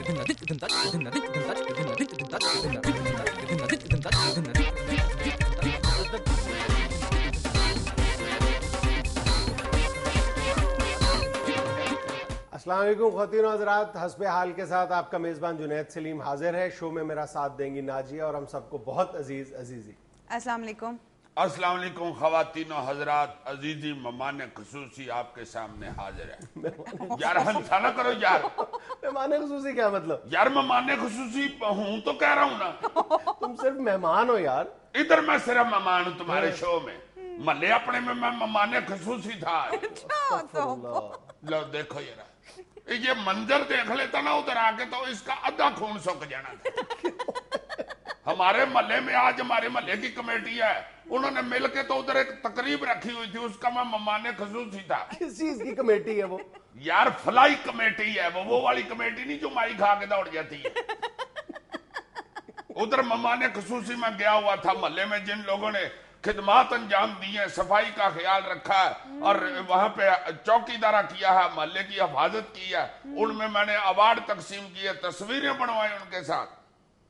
السلام علیکم خواتین و حضرات، حسب حال کے ساتھ آپ کا میزبان جنید سلیم حاضر ہے. شو میں میرا ساتھ دیں گی ناجیہ اور ہم سب کو بہت عزیزی. السلام علیکم. السلام علیکم خواتین و حضرات، عزیزی مہمان خصوصی آپ کے سامنے حاضر ہے. یار ہنسا نہ کرو یار. مہمان خصوصی کیا مطلب؟ یار مہمان خصوصی ہوں تو کہہ رہا ہوں نا. تم صرف مہمان ہو یار. ادھر میں صرف مہمان ہوں تمہارے شو میں. محلے اپنے میں مہمان خصوصی تھا. لو دیکھو یہ منظر دیکھ لیتا نا ادھر آ کے تو اس کا آدھا خون سوکھ جانا تھا. ہمارے محلے میں آج ہمارے محلے کی کمیٹی ہے، انہوں نے مل کے تو ادھر ایک تقریب رکھی ہوئی تھی، اس کا میں مہمان خصوصی تھا. کس چیز کی کمیٹی ہے وہ؟ یار فلائی کمیٹی ہے وہ والی کمیٹی نہیں جو مائی کھا کے دوڑ جاتی ہے. ادھر مہمان خصوصی میں گیا ہوا تھا. محلے میں جن لوگوں نے خدمات انجام دی ہیں، صفائی کا خیال رکھا ہے اور وہاں پہ چوکی دارہ کیا ہے، محلے کی حفاظت کی ہے، ان میں نے ایوارڈ تقسیم کیے، تصویریں بنوائی ان کے ساتھ.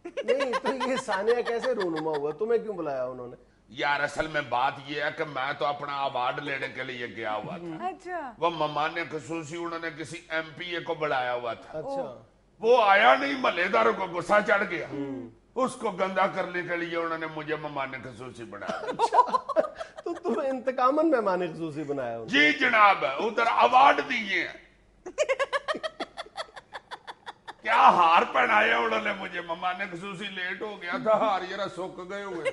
نہیں تو یہ ثانیہ کیسے رونما ہوا؟ تمہیں کیوں بلایا انہوں نے؟ یار اصل میں بات یہ ہے کہ میں تو اپنا ایوارڈ لینے کے لیے گیا ہوا تھا. اچھا. وہ مہمان خصوصی انہوں نے کسی ایم پی اے کو بلایا ہوا تھا. اچھا. وہ آیا نہیں، محلے داروں کو غصہ چڑھ گیا، اس کو گندا کرنے کے لیے انہوں نے مجھے مہمان خصوصی بنایا. تو تم انتقاماً مہمان خصوصی بنایا انہوں نے؟ جی جناب، ادھر ایوارڈ دیے ہیں. کیا ہار پہنایا انہوں نے مجھے. مہمان خصوصی لیٹ ہو گیا تھا، ہار ذرا سوکھ گئے ہوئے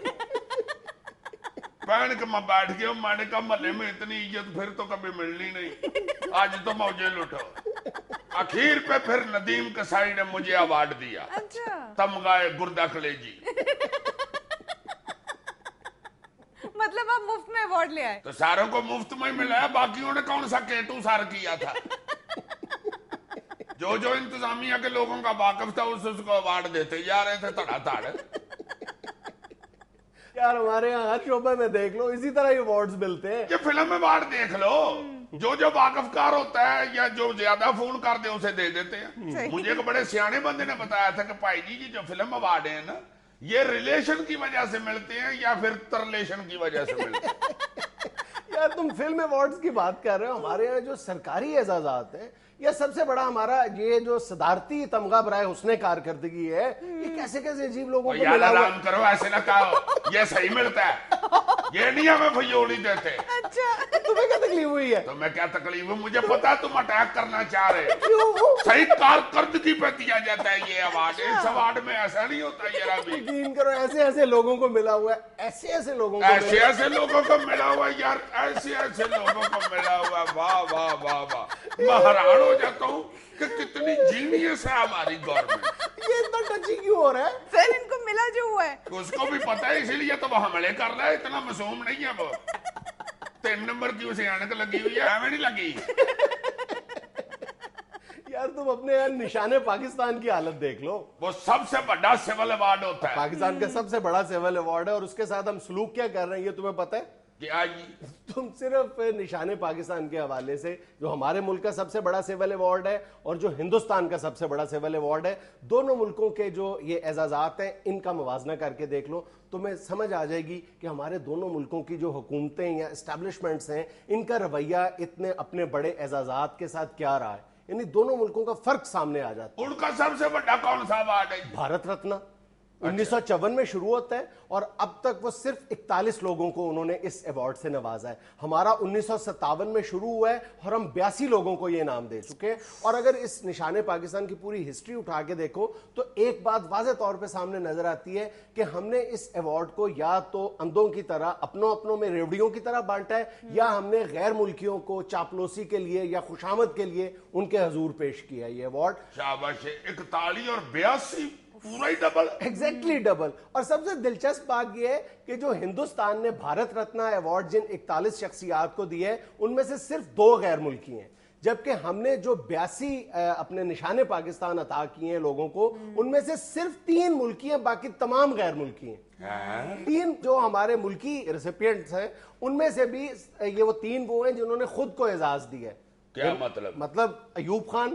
پہن کے میں بیٹھ گیا. میں نے کہا محلے میں اتنی عزت پھر تو کبھی ملنی نہیں، آج تو موجے لٹو. اخیر پہ پھر ندیم کسائی نے مجھے ایوارڈ دیا. اچھا. تمغہ گردہ کلیجی. مطلب آپ مفت میں ایوارڈ لے آئے؟ تو ساروں کو مفت میں ملا ہے، باقیوں نے کون سا کیٹو سار کیا تھا. جو انتظامیہ کے لوگوں کا واقف تھا اس کو ایوارڈ دیتے جا رہے تھے تڑا تڑ. یار ہمارے یہاں ہر شعبے میں دیکھ لو اسی طرح یہ ایوارڈز ملتے ہیں. یہ فلم ایوارڈ دیکھ لو، جو واقف کار ہوتا ہے یا جو زیادہ فون کر دے اسے دے دیتے ہیں. مجھے ایک بڑے سیانے بندے نے بتایا تھا کہ بھائی جی یہ جو فلم ایوارڈ ہیں نا، یہ ریلیشن کی وجہ سے ملتے ہیں یا پھر ترلیشن کی وجہ سے ملتے ہیں. یار تم فلم ایوارڈز کی بات کر رہے ہو، ہمارے یہاں جو سرکاری اعزازات ہیں، یہ سب سے بڑا ہمارا یہ جو صدارتی تمغہ برائے حسن کارکردگی ہے، یہ کیسے عجیب لوگوں کو ملا ہوا. آرام کرو، ایسے نہ کہو یہ صحیح ملتا ہے، یہ نہیں ہمیں فجولی دیتے. اچھا. تمہیں کیا تکلیف ہوئی ہے؟ تمہیں کیا تکلیف ہے؟ مجھے پتا تم اٹیک کرنا چاہ رہے ہو. صحیح کارکردگی پہ دیا جاتا ہے یہ ایوارڈ. اس ایوارڈ میں ایسا نہیں ہوتا. یقین کرو ایسے لوگوں کو ملا ہوا ہے، ایسے لوگوں کو ایسے لوگوں کو ملا ہوا یار، ایسے لوگوں کو ملا ہوا. واہ واہ واہ واہ. میں حیران ہو جاتا ہوں کہ کتنی جینیس ہے ہماری گورنمنٹ. یہ اتنا ٹچی کیوں ہو رہا ہے؟ سر ان کو ملا جو ہوا ہے اس کو بھی پتا ہے، اسی لیے تو وہ حملے کر رہا ہے. اتنا معصوم نہیں ہے وہ. 3 نمبر کی اسے اینک لگی ہوئی ہے، ہمیں نہیں لگی. یار تم اپنے یار نشان پاکستان کی حالت دیکھ لو. وہ سب سے بڑا سول ایوارڈ ہوتا ہے، پاکستان کا سب سے بڑا سول ایوارڈ ہے، اور اس کے ساتھ ہم سلوک کیا کر رہے ہیں یہ تمہیں پتہ ہے؟ کیا جی؟ تم صرف نشان پاکستان کے حوالے سے، جو ہمارے ملک کا سب سے بڑا سول ایوارڈ ہے اور جو ہندوستان کا سب سے بڑا سول ایوارڈ ہے، دونوں ملکوں کے جو یہ اعزازات ہیں ان کا موازنہ کر کے دیکھ لو، تمہیں سمجھ آ جائے گی کہ ہمارے دونوں ملکوں کی جو حکومتیں یا اسٹیبلشمنٹس ہیں ان کا رویہ اتنے اپنے بڑے اعزازات کے ساتھ کیا رہا ہے. یعنی دونوں ملکوں کا فرق سامنے آ جاتا ہے. ان کا سب سے بڑا کون سا ایوارڈ ہے؟ بھارت رتنا 1954 میں شروع ہوتا ہے اور اب تک وہ صرف 41 لوگوں کو انہوں نے اس ایوارڈ سے نوازا ہے. ہمارا 1957 میں شروع ہوا ہے اور ہم 82 لوگوں کو یہ انعام دے چکے ہیں. اور اگر اس نشان پاکستان کی پوری ہسٹری اٹھا کے دیکھو تو ایک بات واضح طور پہ سامنے نظر آتی ہے کہ ہم نے اس ایوارڈ کو یا تو اندھوں کی طرح اپنوں میں ریوڑیوں کی طرح بانٹا ہے، یا ہم نے غیر ملکیوں کو چاپلوسی کے لیے یا خوشامد کے لیے ان کے حضور پیش کیا یہ ایوارڈ. شاباش. 41 اور 82 پورا ہی ڈبل. Exactly double. اور سب سے دلچسپ بات یہ ہے کہ جو ہندوستان نے بھارت رتنا ایوارڈ جن 41 شخصیات کو دیے ہیں ان میں سے صرف 2 غیر ملکی ہیں، جبکہ ہم نے جو 82 اپنے نشان پاکستان عطا کیے ہیں لوگوں کو ان میں سے صرف 3 ملکی ہیں، باقی تمام غیر ملکی ہیں. 3 جو ہمارے ملکی ریسیپینٹس ہیں ان میں سے بھی یہ وہ 3 وہ ہیں جنہوں نے خود کو اعزاز دیا ہے. کیا مطلب ایوب خان،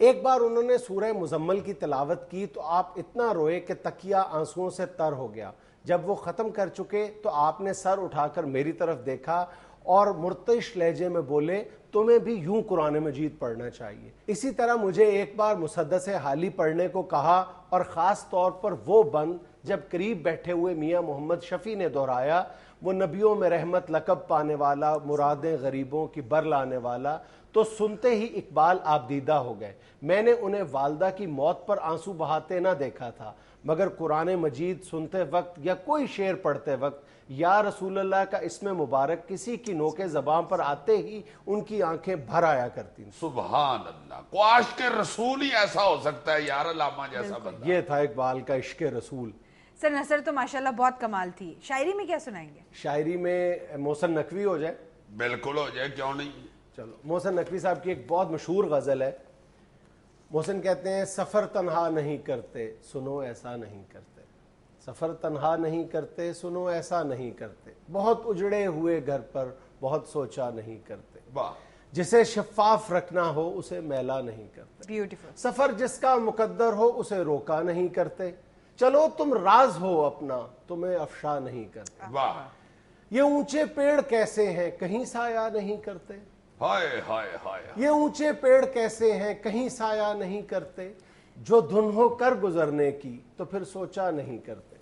ایک بار انہوں نے سورہ مزمل کی تلاوت کی تو آپ اتنا روئے کہ تکیہ آنسوؤں سے تر ہو گیا. جب وہ ختم کر چکے تو آپ نے سر اٹھا کر میری طرف دیکھا اور مرتعش لہجے میں بولے تمہیں بھی یوں قرآن مجید پڑھنا چاہیے. اسی طرح مجھے ایک بار مسدس حالی پڑھنے کو کہا اور خاص طور پر وہ بند جب قریب بیٹھے ہوئے میاں محمد شفیع نے دہرایا وہ نبیوں میں رحمت لقب پانے والا مرادیں غریبوں کی بر لانے والا تو سنتے ہی اقبال آپ دیدہ ہو گئے. میں نے انہیں والدہ کی موت پر آنسو بہاتے نہ دیکھا تھا مگر قرآن مجید سنتے وقت یا کوئی شعر پڑھتے وقت یا رسول اللہ کا اسم مبارک کسی کی نوک زبان پر آتے ہی ان کی آنکھیں بھر آیا کرتی. سبحان اللہ. کو عاشق رسول ہی ایسا ہو سکتا ہے یار، علامہ جیسا بندہ. یہ تھا اقبال کا عشق رسول. سر نثر تو ماشاءاللہ بہت کمال تھی. شاعری میں کیا سنائیں گے؟ شاعری میں محسن نقوی ہو جائے. بالکل ہو جائے، کیوں نہیں. چلو، محسن نقوی صاحب کی ایک بہت مشہور غزل ہے. محسن کہتے ہیں سفر تنہا نہیں کرتے سنو ایسا نہیں کرتے، سفر تنہا نہیں کرتے سنو ایسا نہیں کرتے، بہت اجڑے ہوئے گھر پر بہت سوچا نہیں کرتے، واہ. جسے شفاف رکھنا ہو اسے میلا نہیں کرتے، بیوٹیفل. سفر جس کا مقدر ہو اسے روکا نہیں کرتے، چلو تم راز ہو اپنا تمہیں افشا نہیں کرتے، واہ. یہ اونچے پیڑ کیسے ہیں کہیں سایہ نہیں کرتے، ہائے ہائے ہائے. یہ اونچے پیڑ کیسے ہیں کہیں سایہ نہیں کرتے، جو دھن ہو کر گزرنے کی تو پھر سوچا نہیں کرتے،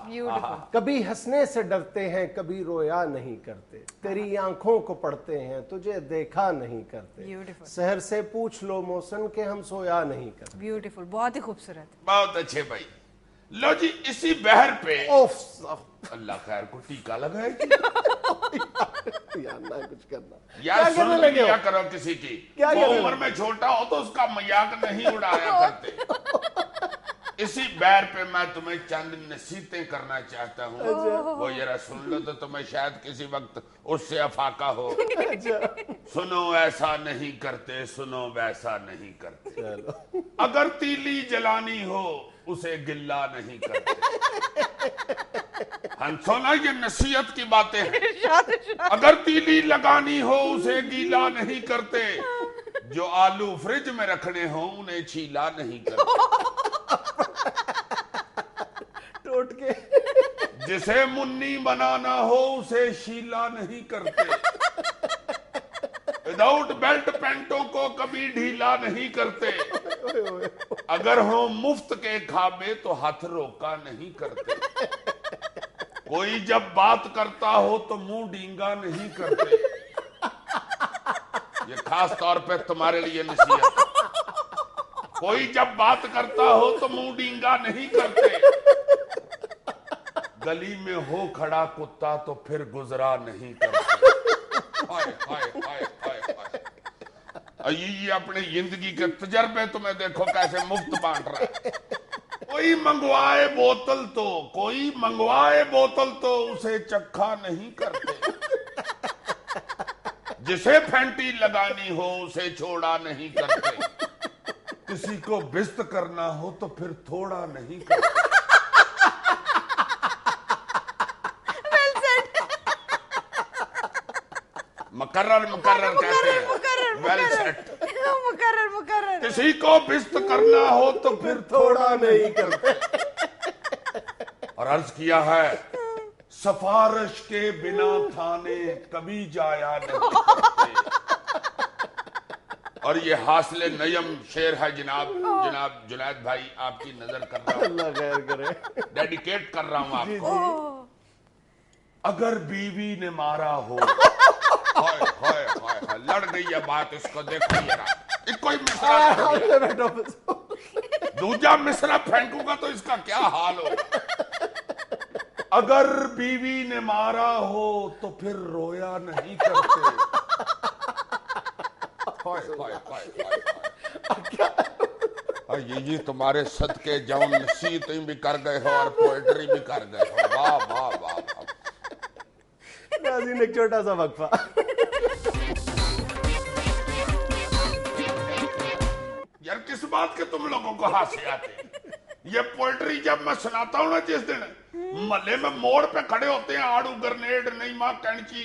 بیوٹیفل. کبھی ہنسنے سے ڈرتے ہیں کبھی رویا نہیں کرتے، تیری آنکھوں کو پڑھتے ہیں تجھے دیکھا نہیں کرتے، بیوٹیفل. سحر سے پوچھ لو محسن کہ ہم سویا نہیں کرتے. بیوٹیفل. بہت ہی خوبصورت. بہت اچھے بھائی. لو جی اسی بہر پہ اللہ خیر کو ٹیکا لگائے گی یار نہ کچھ کرنا یار. سن لیا کرو کسی کی، وہ عمر میں چھوٹا ہو تو اس کا مذاق نہیں اڑایا کرتے. اسی بیر پہ میں تمہیں چند نصیحتیں کرنا چاہتا ہوں، وہ ذرا سن لو تو تمہیں شاید کسی وقت اس سے افاقہ ہو. سنو ایسا نہیں کرتے سنو ویسا نہیں کرتے، اگر تیلی جلانی ہو اسے گلا نہیں کرتے. ہنسونا یہ نصیحت کی باتیں ہیں. اگر تیلی لگانی ہو اسے گیلا نہیں کرتے، جو آلو فریج میں رکھنے ہوں انہیں چھیلا نہیں کرتے، ٹوٹ کے جسے منی بنانا ہو اسے شیلا نہیں کرتے، وداؤٹ بیلٹ پینٹوں کو کبھی ڈھیلا نہیں کرتے، اگر ہوں مفت کے کھابے تو ہاتھ روکا نہیں کرتے، کوئی جب بات کرتا ہو تو منہ ڈینگا نہیں کرتے. یہ خاص طور پہ تمہارے لیے نصیحت. کوئی جب بات کرتا ہو تو منہ ڈینگا نہیں کرتے، گلی میں ہو کھڑا کتا تو پھر گزرا نہیں کرتے. ہائے ہائے ہائے ہائے ہائے. یہ اپنی زندگی کے تجربے تمہیں دیکھو کیسے مفت بانٹ رہا ہے. کوئی منگوائے بوتل تو اسے چکھا نہیں کرتے، جسے پھینٹی لگانی ہو اسے چھوڑا نہیں کرتے، کسی کو بست کرنا ہو تو پھر تھوڑا نہیں کرتے. مقرر کہتے ہیں. Well set. کسی کو بست کرنا ہو تو پھر تھوڑا نہیں کرتے. اور عرض کیا ہے سفارش کے بنا تھانے کبھی جایا نہیں کرتے. اور یہ حاصل نیم شعر ہے جناب جنید بھائی آپ کی نظر کر رہا ہوں، اللہ خیر کرے، ڈیڈیکیٹ کر رہا ہوں آپ کو. اگر بیوی نے مارا ہو، ہائے ہائے ہائے لڑ گئی ہے بات. اس کو دیکھو یہ کوئی مصرع دوجا مصرع پھینکوں گا تو اس کا کیا حال ہو. اگر بیوی نے مارا ہو تو پھر رویا نہیں کرتے. یہ تمہارے صدقے جون نصیحتیں بھی کر گئے ہو اور پوئٹری بھی کر گئے ہو. واہ واہ واہ. ناظرین ایک چھوٹا سا وقفہ. یار کس بات کے تم لوگوں کو ہانسی آتے ہیں. یہ پوئٹری جب میں سناتا ہوں نا جس دن محلے میں موڑ پہ کھڑے ہوتے ہیں، آڑو گرنیڈ نہیں ماں کینچی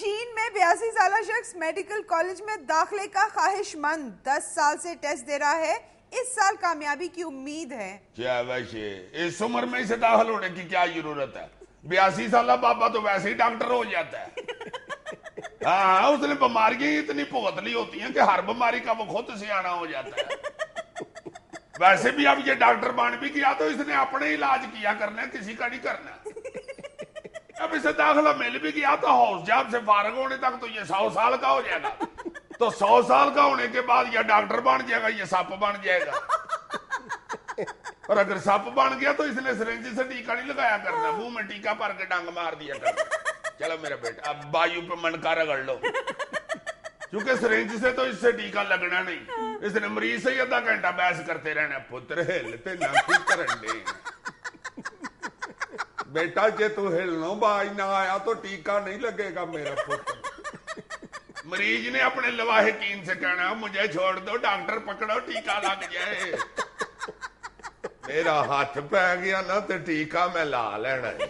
چین میں 82 سالہ شخص میڈیکل کالج میں داخلے کا خواہش مند 10 سال سے ٹیسٹ دے رہا ہے. اس سال کامیابی کی امید ہے. کیا ویسے اس عمر میں اسے داخل ہونے کی کیا ضرورت ہے؟ 82 سالہ بابا تو ویسے ہی ڈاکٹر ہو جاتا ہے. ہاں اس نے بیماریاں اتنی بھگتلی ہوتی ہیں کہ ہر بیماری کا وہ خود سیانا ہو جاتا ہے. ویسے بھی اب یہ ڈاکٹر بن بھی گیا تو اس نے اپنے علاج کیا کرنا ہے, کسی کا نہیں کرنا. اب اسے داخلہ مل بھی گیا تو ہاؤس جاب سے فارغ ہونے تک تو یہ 100 سال کا ہو جائے گا. تو 100 سال کا ہونے کے بعد یہ ڈاکٹر بن جائے گا, یہ سپ بن جائے گا. اور اگر سپ بن گیا تو اس نے سرنج سے ٹیکا نہیں لگایا کرنا, منہ میں ٹیکا بھر کے ڈنگ مار دیا کرنا. چلو میرا بیٹا اب بایو پہ منکا رگڑ لو, کیونکہ سرنج سے تو اس سے ٹیکا لگنا نہیں. اس نے مریض سے آدھا گھنٹہ بحث کرتے رہنا, پتر ہلتے نہ کرنے بیٹا جے تو ہلنو بائی نہ آیا تو ٹیکا نہیں لگے گا میرا پتر. مریض نے اپنے لواحقین سے کہنا مجھے چھوڑ دو, ڈاکٹر پکڑو ٹیکا لگ جائے. میرا ہاتھ پہ گیا نا تو ٹیکا میں لا لینا ہے.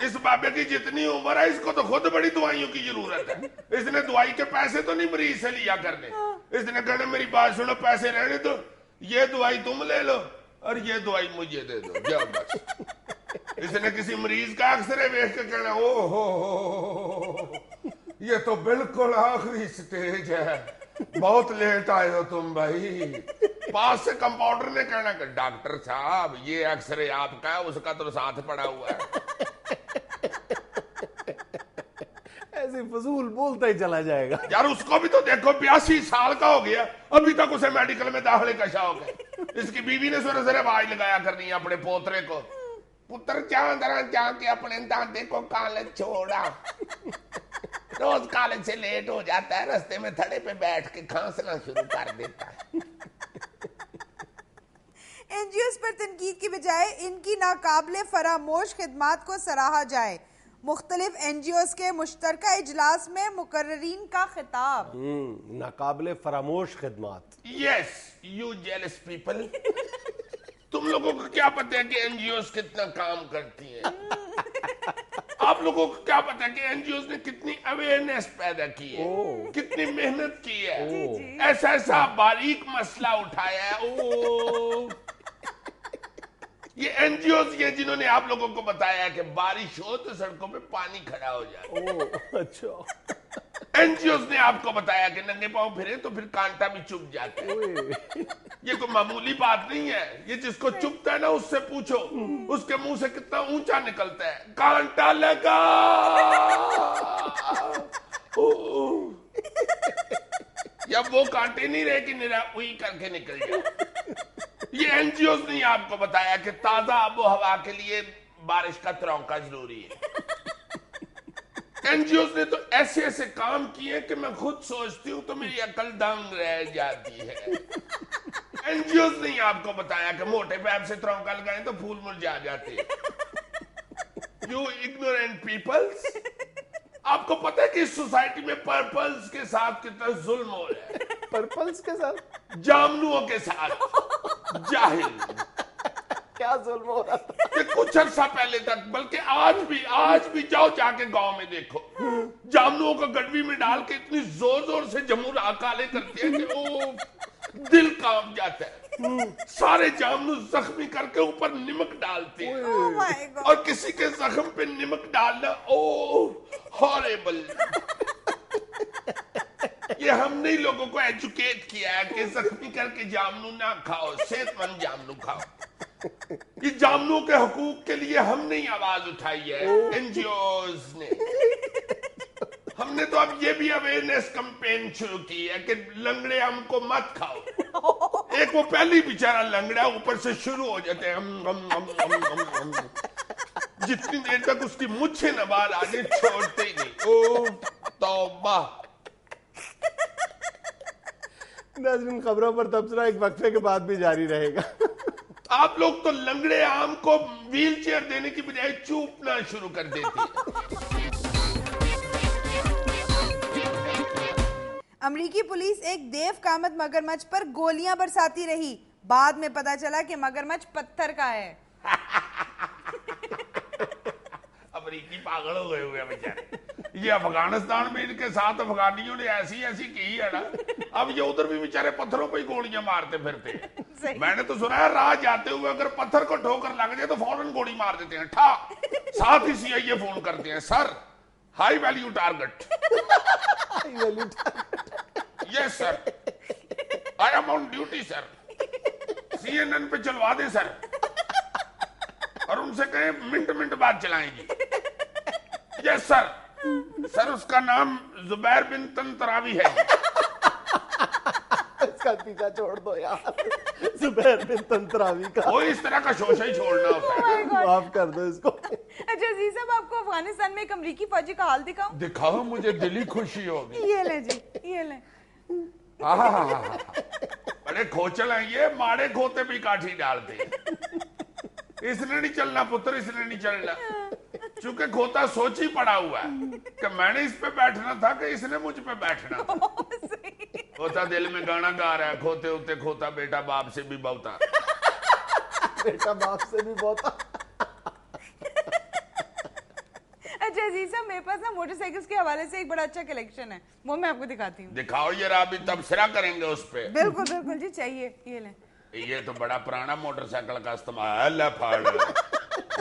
اس بابے کی جتنی عمر ہے اس کو تو خود بڑی دوائیوں کی ضرورت ہے. اس نے دوائی کے پیسے تو نہیں مریض سے لیا کرنے. اس نے کہنا میری بات سنو, پیسے رہنے دو, یہ دوائی تم لے لو اور یہ دوائی مجھے دے دو, جاؤ بس. اس نے کسی مریض کا ایکسرے دیکھ کے کہنا او ہو یہ تو بالکل آخری سٹیج ہے, بہت لیٹ آئے ہو تم بھائی. پاس سے کمپاؤنڈر نے کہنا کہ ڈاکٹر صاحب یہ ایکسرے آپ کا ہے, اس کا تو ساتھ پڑا ہوا ہے. ایسے فضول بولتا ہی چلا جائے گا. یار اس کو بھی تو دیکھو 82 سال کا ہو گیا, ابھی تک اسے میڈیکل میں داخلے کا شوق ہے. اس کی بیوی نے سر سر آواز لگایا کرنی ہے اپنے پوترے کو, پتر چاندرا جا کے اپنے دادے کو کالج چھوڑا, روز کالج سے لیٹ ہو جاتا ہے, رستے میں تھڑے پہ بیٹھ کے کھانسنا شروع کر دیتا ہے. این جی اوز پر تنقید کی بجائے ان کی ناقابل فراموش خدمات کو سراہا جائے. مختلف این جی اوز کے مشترکہ اجلاس میں مقررین کا خطاب. ناقابل فراموش خدمات. یس یو جیلس پیپل, تم لوگوں کو کیا پتہ ہے کہ این جی اوز کتنا کام کرتی ہیں؟ آپ لوگوں کو کیا پتہ ہے کہ این جی اوز نے کتنی اویئرنیس پیدا کی ہے, کتنی محنت کی ہے, ایسا ایسا باریک مسئلہ اٹھایا ہے. یہ این جی اوز یہ جنہوں نے آپ لوگوں کو بتایا ہے کہ بارش ہو تو سڑکوں پہ پانی کھڑا ہو جائے. اچھا. این جی اوز نے آپ کو بتایا کہ ننگے پاؤں پھرے تو پھر کانٹا بھی چپ جاتا ہے. یہ کوئی معمولی بات نہیں ہے, یہ جس کو چپتا ہے نا اس سے پوچھو اس کے منہ سے کتنا اونچا نکلتا ہے, کانٹا لگا. یا وہ کانٹے نہیں رہے کہ نرا اوئی کر کے نکل جائے. یہ این جی اوز نے آپ کو بتایا کہ تازہ آب و ہوا کے لیے بارش کا ترونکا ضروری ہے. این جی اوز نے تو ایسے ایسے کام کیے کہ میں خود سوچتی ہوں تو میری عقل دنگ رہ جاتی ہے. این جی اوز نے آپ کو بتایا کہ موٹے پیپ سے ترونکا لگائیں تو پھول مرجھا جاتے. یو اگنورینٹ پیپلز, آپ کو پتہ ہے کہ اس سوسائٹی میں پرپلز کے ساتھ کتنا ظلم ہو رہا ہے. پرپلز کے ساتھ, جامنوؤں کے ساتھ, جاہل. کیا ظلم ہو رہا تھا کہ کچھ عرصہ پہلے تک, بلکہ آج بھی جاؤ جا کے گاؤں میں دیکھو, جامنوؤں کو گڈوی میں ڈال کے اتنی زور زور سے جمہور کالے کرتے ہیں کہ وہ دل کانپ جاتا ہے. سارے جامنو زخمی کر کے اوپر نمک ڈالتے ہیں, اور کسی کے زخم پہ نمک ڈالنا او ہاربل. یہ ہم نے لوگوں کو ایجوکیٹ کیا ہے کہ زخمی کر کے جامنو نہ کھاؤ, صحت مند جامنو کھاؤ. یہ جامنوں کے حقوق کے لیے ہم نے آواز اٹھائی ہے, این جی اوز نے. ہم نے تو اب یہ بھی اویئرنیس کمپین شروع کی ہے کہ لنگڑے ہم کو مت کھاؤ. ایک وہ پہلی بیچارہ لنگڑا اوپر سے شروع ہو جاتے ہیں, جتنی دیر تک اس کی مچھیں نہ باہر آ جائیں چھوڑتے ہی نہیں. او توبہ. ناظرین خبروں پر تبصرہ ایک وقفے کے بعد بھی جاری رہے گا. آپ لوگ تو لنگڑے عام کو ویل چیئر دینے کی بجائے چوپنا شروع کر دیتے ہیں. امریکی پولیس ایک دیو کامت مگرمچھ پر گولیاں برساتی رہی, بعد میں پتا چلا کہ مگرمچھ پتھر کا ہے. امریکی پاگل ہو گئے ہوئے بیچارے. یہ افغانستان میں ان کے ساتھ افغانیوں نے ایسی ایسی کی ہے نا، اب یہ ادھر بھی بیچارے پتھروں پہ ہی گولیاں مارتے پھرتے ہیں۔ میں نے تو سنا ہے راہ جاتے ہوئے اگر پتھر کو ٹھوکر لگ جائے تو فوراً گولی مار دیتے ہیں، ٹھا ساتھ ہی CIA فون کرتے ہیں، sir high value target, yes sir I am on duty sir, CNN پہ چلوا دیں سر، اور ان سے کہیں منٹ منٹ بعد چلائیں گی، یس سر، سر اس کا نام زبیر بن تنتراوی ہے، اس کا پیچھا چھوڑ دو یار، زبیر بن تنتراوی کا وہ اس طرح کا شوشہ ہی چھوڑنا ہوتا ہے۔ معاف کر دو اس کو۔ اچھا عزیز صاحب، آپ کو افغانستان میں ایک امریکی فوجی کا حال دکھاؤں؟ دکھاؤ، مجھے دلی خوشی ہوگی۔ یہ لیں جی، یہ لیں۔ بڑے کھوچل ہیں یہ، ماڑے کھوتے بھی کاٹھی ڈالتے ہیں۔ اس نے نہیں چلنا پتر، اس نے نہیں چلنا، چونکہ کھوتا سوچ ہی پڑا ہوا ہے کہ میں نے اس پہ بیٹھنا تھا کہ اس نے مجھ پہ بیٹھنا تھا۔ کھوتا دل میں گانا گا رہا ہے، کھوتے ہوتے کھوتا بیٹا باپ سے بھی بہتا، بیٹا باپ سے بھی بہت۔ اچھا عزیز صاحب، میرے پاس نا موٹر سائیکلز کے حوالے سے ایک بڑا اچھا کلیکشن ہے، وہ میں آپ کو دکھاتی ہوں۔ دکھاؤ ذرا، ابھی تبصرہ کریں گے اس پہ۔ بالکل بالکل جی، چاہیے، یہ لیں۔ یہ تو بڑا پرانا موٹر سائیکل کا استعمال ہے، اللہ پھاڑ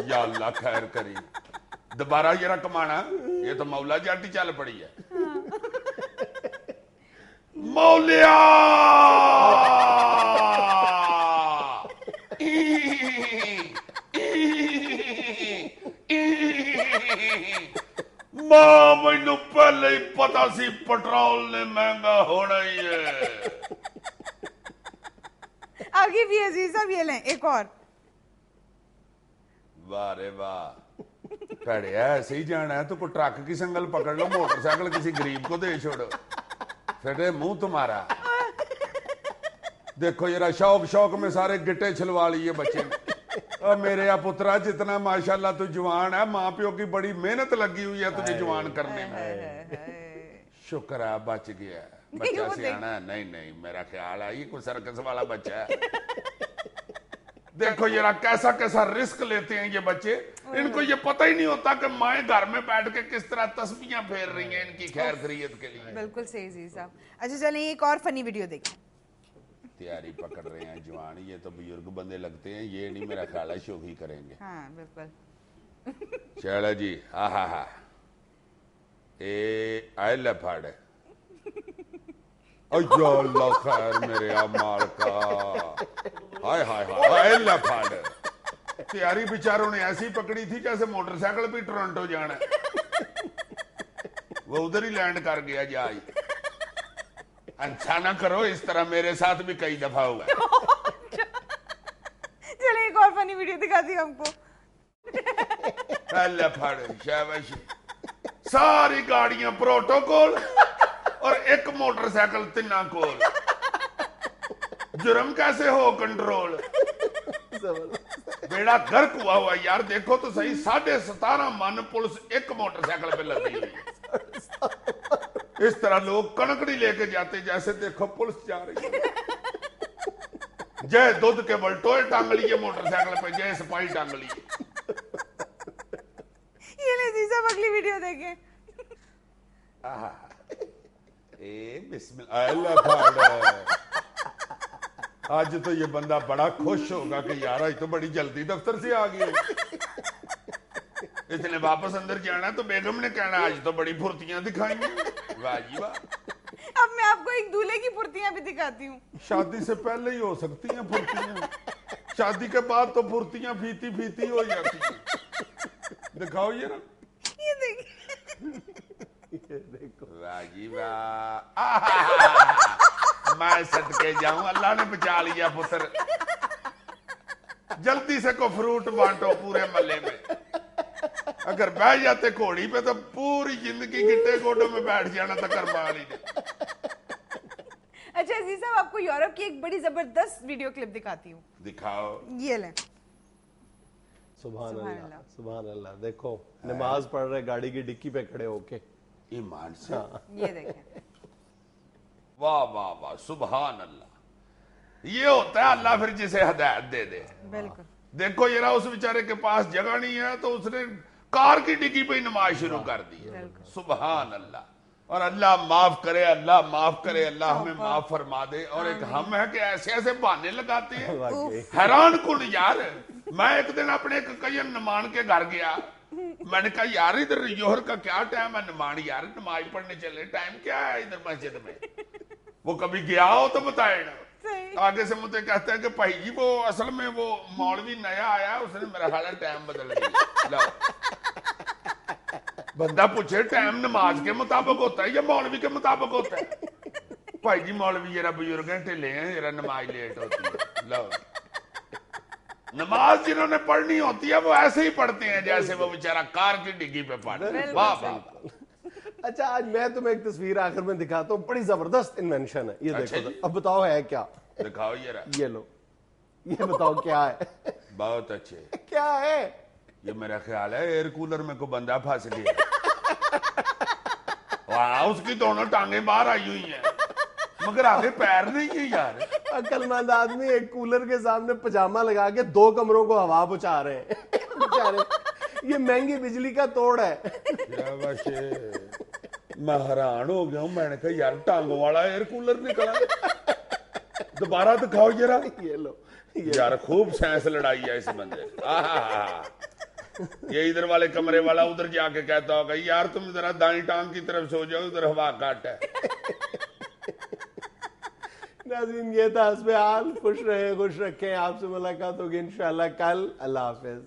یا اللہ خیر کری، دوبارہ ذرا کمانا، یہ تو مولا جاٹی چل پڑی ہے۔ مولیا ماں مینوں پہلے ہی پتا سی پٹرول نے مہنگا ہونا ہی ہے۔ آگے بھی عزیز صاحب، یہ لیں ایک اور۔ واہ رے واہ، پڑیا ایسے ہی جانا ہے تو کوئی ٹرک کی سنگل پکڑ لو، موٹر سائیکل کسی غریب کو دے چھوڑو، پھر منہ تمہارا۔ دیکھو ذرا شوق شوق میں سارے گٹے چھلوا لیے بچے نے۔ اور میرے پترا جتنا ماشاءاللہ تو جوان ہے، ماں پیو کی بڑی محنت لگی ہوئی ہے تجھے جوان کرنے میں، شکر ہے بچ گیا، بچہ سیانا ہے۔ نہیں نہیں، میرا خیال ہے یہ کوئی سرکس والا بچہ ہے۔ دیکھو ذرا کیسا کیسا رسک لیتے ہیں یہ بچے، ان کو یہ پتہ ہی نہیں ہوتا کہ مائیں گھر میں بیٹھ کے کس طرح تسبیحاں پھیر رہی ہیں ان کی خیر خیریت کے لیے۔ بالکل صحیح عزیز صاحب۔ اچھا چلیں ایک اور فنی ویڈیو دیکھیں۔ تیاری پکڑ رہے ہیں جوان، یہ تو بزرگ بندے لگتے ہیں، یہ نہیں میرا خیال ہے شوخی کریں گے۔ ہاں بالکل۔ چلو جی، ہاں اے آئے لپھاڑ، یا اللہ خیر میرے اعمال کا، ہائے ہائے ہائے، آئے لپھاڑ۔ تیاری بیچاروں نے ایسی پکڑی تھی جیسے موٹر سائیکل بھی ٹورنٹو جانا ہے، وہ ادھر ہی لینڈ کر گیا جائی۔ اچھا نہ کرو اس طرح، میرے ساتھ بھی کئی دفعہ ہوا ہے۔ چلیں ایک اور فنی ویڈیو دکھاتی ہوں ہم کو۔ اللہ پھاڑ شاباش، ساری گاڑیاں پروٹوکول اور ایک موٹر سائیکل تنا کول، جرم کیسے ہو کنٹرول، بیڑا گرک ہوا یار۔ دیکھو تو صحیح، 17.5 من پولیس ایک موٹر سائیکل پہ لگی ہوئی ہے۔ اس طرح لوگ کنکڑی لے کے جاتے جیسے دیکھو پولیس جا رہی ہے، جے دودھ کے بلٹوئے ٹانگ لیے موٹر سائیکل پہ، جے سپاہی ٹانگ لیے۔ یہ لیں عزیز صاحب، اگلی ویڈیو دیکھیں۔ اے بسم اللہ پھاڑ، آج تو یہ بندہ بڑا خوش ہوگا کہ یار آج تو بڑی جلدی دفتر سے آ گئی، اس نے واپس اندر جانا تو بیگم نے کہنا آج تو بڑی پھرتیاں دکھائیں گی۔ واہ جی واہ۔ اب میں آپ کو ایک دولہے کی پھرتیاں بھی دکھاتی ہوں۔ شادی سے پہلے ہی ہو سکتی ہیں پھرتیاں، شادی کے بعد تو پھرتیاں پھیتی پھیتی ہو جاتی ہیں۔ دکھاؤ یہ نا، یہ دیکھیں۔ واہ جی واہ، میں صدقے جاؤں، اللہ نے بچا لیا پتر۔ جلدی سے کو فروٹ بانٹو پورے محلے میں، اگر بیٹھ جاتے گھوڑی پہ تو پوری زندگی گٹے گوڈوں میں بیٹھ جانا تھا کربال ہی۔ اچھا عزیز صاحب، آپ کو یورپ کی ایک بڑی زبردست ویڈیو کلپ دکھاتی ہوں۔ دکھاؤ۔ یہ لیں۔ سبحان اللہ سبحان اللہ۔ دیکھو نماز پڑھ رہے گاڑی کی ڈکی پہ کھڑے ہو کے، ایمان سے، یہ دیکھیں۔ واہ واہ واہ، سبحان اللہ۔ یہ ہوتا ہے اللہ پھر جسے ہدایت دے دے۔ بالکل۔ دیکھو ذرا، اس بیچارے کے پاس جگہ نہیں ہے تو اس نے کار کی ڈگی پہ ہی نماز شروع کر دی. سبحان اللہ. اور اللہ معاف کرے, اللہ معاف کرے, اللہ ہمیں معاف فرما دے. اور ایک ہم ہے کہ ایسے ایسے بہانے لگاتے ہیں, حیران کن یار. میں ایک دن اپنے ایک قیم نمان کے گھر گیا, میں نے کہا یار ادھر یوہر کا کیا ٹائم ہے, نمان یار نماز پڑھنے چلے, ٹائم کیا ہے ادھر مسجد میں. وہ کبھی گیا ہو تو بتائے نا. آگے سے مجھے کہتا ہے کہ بھائی جی وہ اصل میں وہ مولوی نیا آیا, اس نے میرا خیال ہے ٹائم بدل دیا. بندہ پوچھے ٹائم نماز کے مطابق ہوتا ہے یا مولوی کے مطابق ہوتا ہے؟ بھائی جی مولوی ذرا بزرگ ہیں ٹھلے ہیں, ذرا نماز لیٹ ہوتی ہے. لو نماز جنہوں نے پڑھنی ہوتی ہے وہ ایسے ہی پڑھتے ہیں جیسے وہ بیچارہ کار کی ڈگی پہ پڑھتے ہیں. واہ واہ. اچھا آج میں تمہیں ایک تصویر آخر میں دکھاتا ہوں, بڑی زبردست انوینشن ہے یہ. دیکھو اب بتاؤ ہے کیا. دکھاؤ یہ لو, یہ بتاؤ کیا ہے. بہت اچھے. کیا ہے یہ؟ میرا خیال ہے ایئر کولر میں کوئی بندہ پھنس گیا. واہ, اس کی دونوں ٹانگیں باہر آئی ہوئی ہیں مگر آگے پیر نہیں ہے یار. عقل مند آدمی ایک کولر کے سامنے پجامہ لگا کے 2 کمروں کو ہوا پہنچا رہے ہیں. یہ مہنگی بجلی کا توڑ ہے. میں حیران ہو گیا ہوں. میں نے کہا یار ٹانگوں والا ایئر کولر نکلا. دوبارہ دکھاؤ ذرا. یہ لو یار خوب سائنس لڑائی ہے اس بندے. یہ ادھر والے کمرے والا ادھر جا کے کہتا ہوگا یار تم ذرا دائیں ٹانگ کی طرف سو جاؤ, ادھر ہوا کٹ ہے. ناظرین یہ تھا حسب حال. خوش رہے, خوش رکھیں. آپ سے ملاقات ہوگی انشاءاللہ کل. اللہ حافظ.